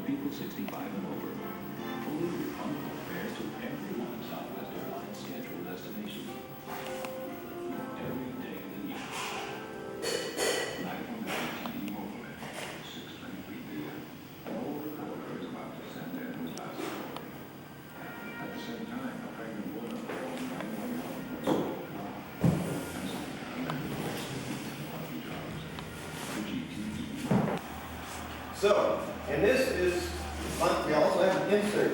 people 65 and over. Fully refundable fares to every one of Southwest Airlines scheduled destinations. Every day of the year. Live from T-Mobile at 6:23 p.m. All reporter is about to send in his last report. At the same time, a pregnant woman called 911 So, and this is, we also have an insert.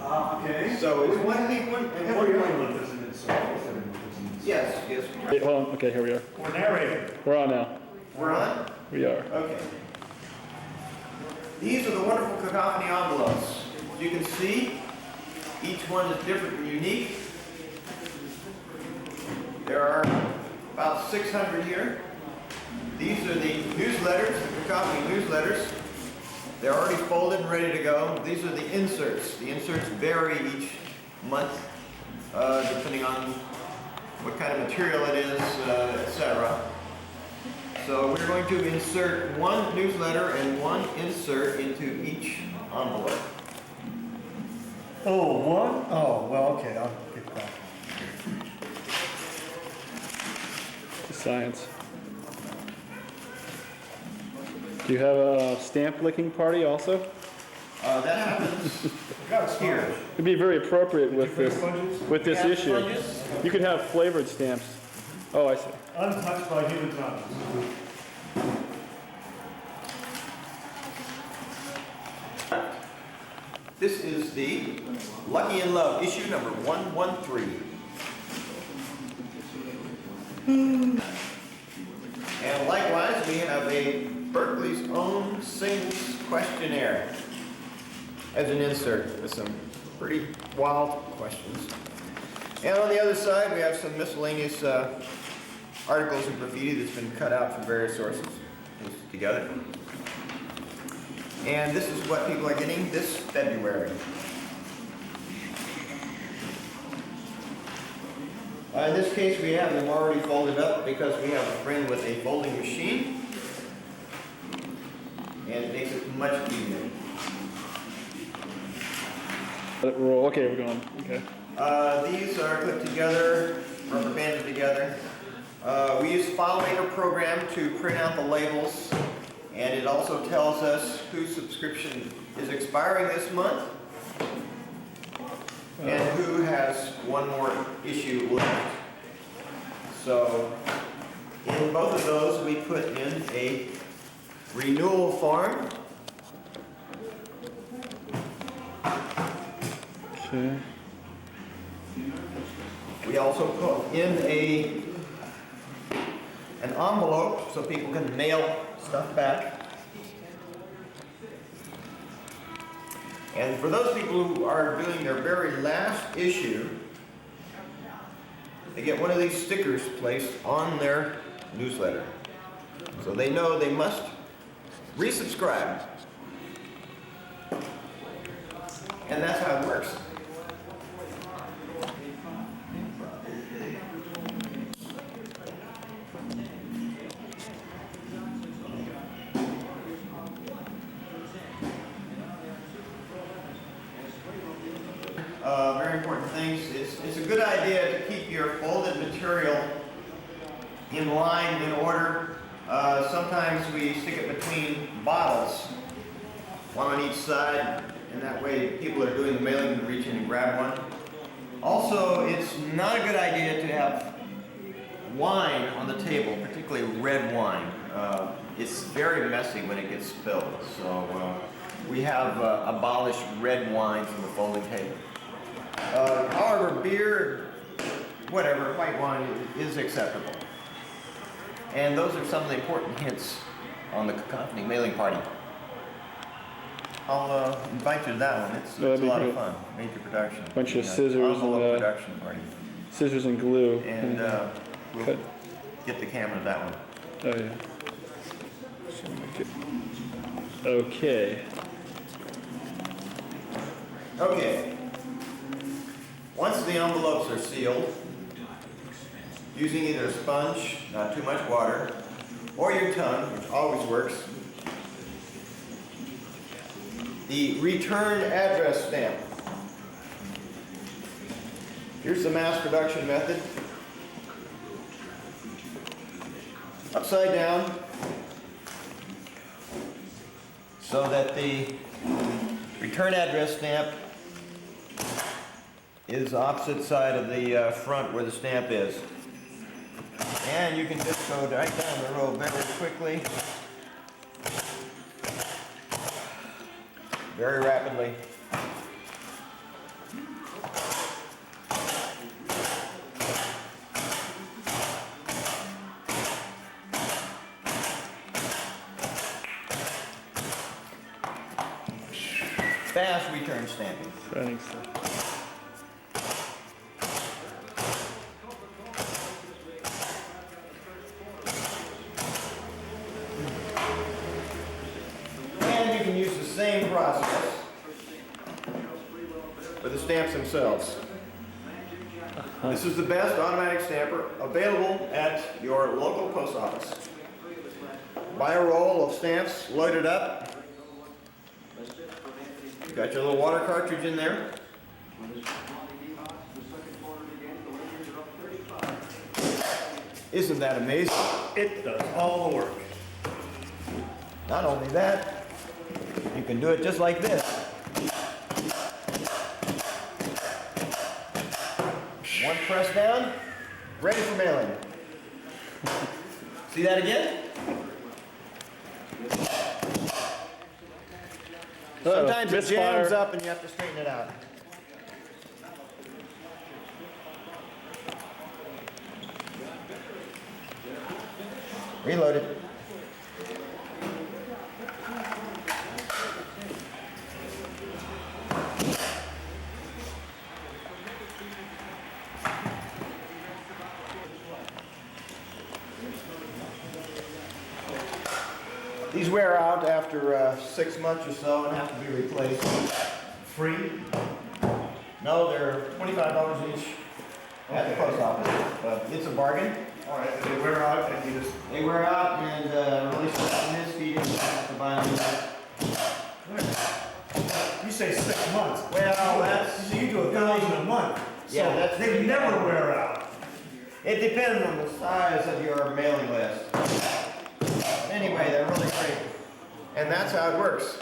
Okay. So it's one big one and one Every little one one. of this is inside. Yes, yes. Wait, hold on. Okay, here we are. We're narrating. We're on now. We're on? We are. Okay. These are the wonderful Cacophony envelopes. As you can see, each one is different and unique. There are about 600 here. These are the newsletters, the Cacophony newsletters. They're already folded and ready to go. These are the inserts. The inserts vary each month, depending on what kind of material it is, etc. So we're going to insert one newsletter and one insert into each envelope. Oh, one? Oh, well, okay, I'll get that. Science. Do you have a stamp licking party also? That happens here. It'd be very appropriate with bring this sponges? with this We have issue. sponges. You could have flavored stamps. Oh, I see. Untouched by human tongues. This is the Lucky in Love, issue number 113. And likewise, we have a Berkeley's own singles questionnaire as an insert with some pretty wild questions. And on the other side, we have some miscellaneous articles and graffiti that's been cut out from various sources, put together. And this is what people are getting this February. In this case, we have them already folded up because we have a friend with a folding machine. And it makes it much easier. Let it roll. Okay, we're going. Okay. These are clipped together, rubber banded together. We use FileMaker program to print out the labels, and it also tells us whose subscription is expiring this month and who has one more issue left. So in both of those, we put in a renewal form. Okay. We also put in an envelope so people can mail stuff back. And for those people who are doing their very last issue, they get one of these stickers placed on their newsletter. So they know they must resubscribe. And that's how it works. Very important things. It's a good idea to keep your folded material in line, in order. Sometimes we stick it between bottles, one on each side, and that way people are doing the mailing can reach in and grab one. Also, it's not a good idea to have wine on the table, particularly red wine. It's very messy when it gets spilled, so we have abolished red wine from the folding table. However, beer, whatever, white wine is acceptable. And those are some of the important hints on the Cacophony mailing party. I'll invite you to that one. It's a lot of fun. Major production. Bunch of scissors envelope and production party. scissors and glue. And we'll cut. get the camera to that one. Oh yeah. Okay. Okay. Once the envelopes are sealed, using either a sponge, not too much water, or your tongue, which always works, the return address stamp. Here's the mass production method. Upside down, so that the return address stamp is opposite side of the front where the stamp is. And you can just go right down the row very quickly, very rapidly. Fast return stamping. Thanks. And you can use the same process for the stamps themselves. This is the best automatic stamper available at your local post office. Buy a roll of stamps, load it up. You got your little water cartridge in there. Isn't that amazing? It does all the work. Not only that, you can do it just like this. One press down, ready for mailing. See that again? Sometimes it misfire. jams up and you have to straighten it out. Reload it. These wear out after 6 months or so and have to be replaced. Free? No, they're $25 each at the post office, but it's a bargain. All right, and they wear out and you just, They wear out and release the misfeed and you have to buy them. you say 6 months. Well, that's, So you do 1,000 a month. Yeah, So that's- they never wear out. it depends on the size of your mailing list. Anyway, they're really great. And that's how it works.